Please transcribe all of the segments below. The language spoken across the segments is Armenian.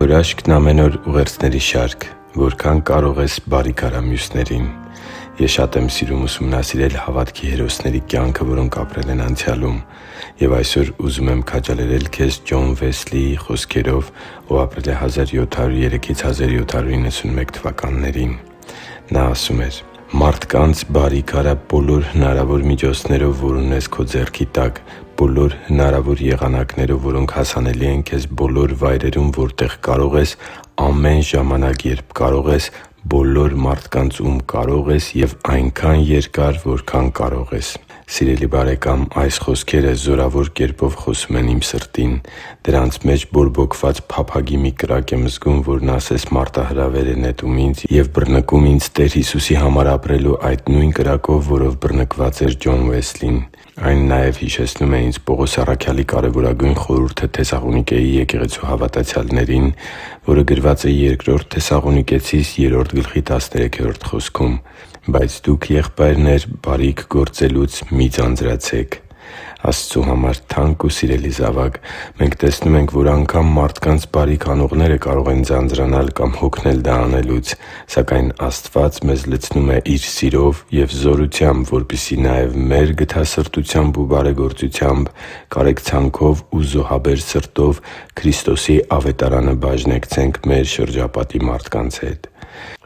Հրաշքն ամեն օր ուղերձների շարք։ Որքան կարող ես բարիք արա մյուսներին։ Ես շատ եմ սիրում ուսումնասիրել հավատքի հերոսների կյանքը, որոնք ապրել են անցյալում։ Եվ այսօր ուզում եմ քաջալերել քեզ Ջոն Վեսլիի խոսքերով, ով ապրել է 1703-ից 1791 թվականներին։ Նա ասում էր. «Մարդկանց բարիք արա բոլոր հնարավոր միջոցներով, որ ունես քո ձեռքի տակ, բոլոր հնարավոր եղանակներով, որոնք հասանելի են քեզ բոլոր վայրերում, որտեղ կարող ես, ամեն ժամանակ, երբ կարող ես, բոլոր մարդկանց, ում կարող ես, և այնքան երկար, որքան կարող ես»։ Սիրելի՛ բարեկամ, այս խոսքերը զորավոր կերպով խոսում են իմ սրտին։ Դրանց մեջ բորբոքված փափագի մի կրակ եմ զգում, որն ասես մարտահրավեր է նետում ինձ և բռնկում ինձ Տեր Հիսուսի համար ապրելու այդ նույն կրակով, որով բռնկված էր Ջոն Վեսլին։ Այն նաև հիշեցնում է ինձ Պողոս առաքյալի կարևորագույն խորհուրդը Թեսաղոնիկեի եկեղեցու հավատացյալներին, որը գրված է 2 Թեսաղոնիկեցիս 3:13 խոսքում. «Բայց դուք, եղբայրնե՛ր, բարիք գործելուց մի՛ ձանձրացեք»։ Աստծու համար թանկ ու սիրելի՛ զավակ, մենք տեսնում ենք, որ անգամ մարդկանց բարիք անողները կարող են ձանձրանալ կամ հոգնել դա անելուց։ Սակայն Աստված մեզ լցնում է Իր սիրով և զորությամբ, որպեսզի նաև մեր գթասրտությամբ ու բարեգործությամբ, կարեկցանքով ու զոհաբեր սրտով Քրիստոսի Ավետարանը բաժնեկցենք մեր շրջապատի մարդկանց հետ։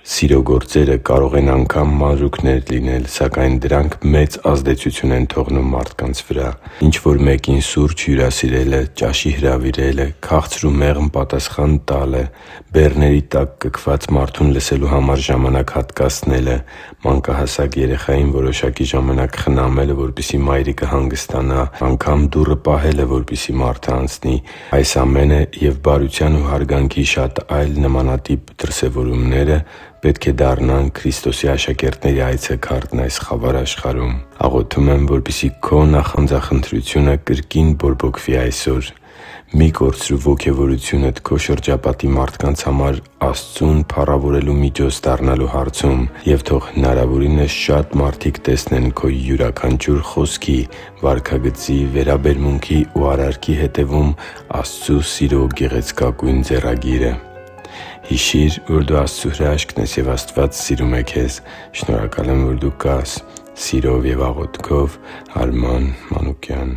Սիրո գործերը կարող են անգամ մանրուքներ լինել, սակայն դրանք մեծ ազդեցություն են թողնում մարդկանց վրա։ Ինչ-որ մեկին սուրճ հյուրասիրելը, ճաշի հրավիրելը, քաղցր ու մեղմ պատասխան տալը, բեռների տակ կքված մարդուն լսելու համար ժամանակ հատկացնելը, մանկահասակ երեխային որոշակի ժամանակ խնամելը, որպեսզի մայրիկը հանգստանա, անգամ դուռը պահելը, որպեսզի մարդը անցնի, այս ամենը և բարության ու հարգանքի շատ այլ նմանատիպ դրսևորումները պետք է դառնան Քրիստոսի աշակերտների այցեքարտն այս խավար աշխարհում։ Աղոթում եմ, որպեսզի քո նախանձախնդրությունը կրկին բորբոքվի այսօր։ Մի՛ կորցրու ոգևորությունդ քո շրջապատի մարդկանց համար Աստծուն փառավորելու միջոց դառնալու հարցում և թող հնարավորինս շատ մարդիկ տեսնեն քո յուրաքանչյուր խոսքի, վարքագծի, վերաբերմունքի ու արարքի հետևում Աստծու սիրո գեղեցկագույն ձեռագիրը։ Հիշի՛ր, որ դու Աստծո հրաշքն ես, և Աստված սիրում է քեզ։ Շնորհակալ եմ, որ դու կա՛ս։ Սիրով և աղոթքով, Արման Մանուկյան։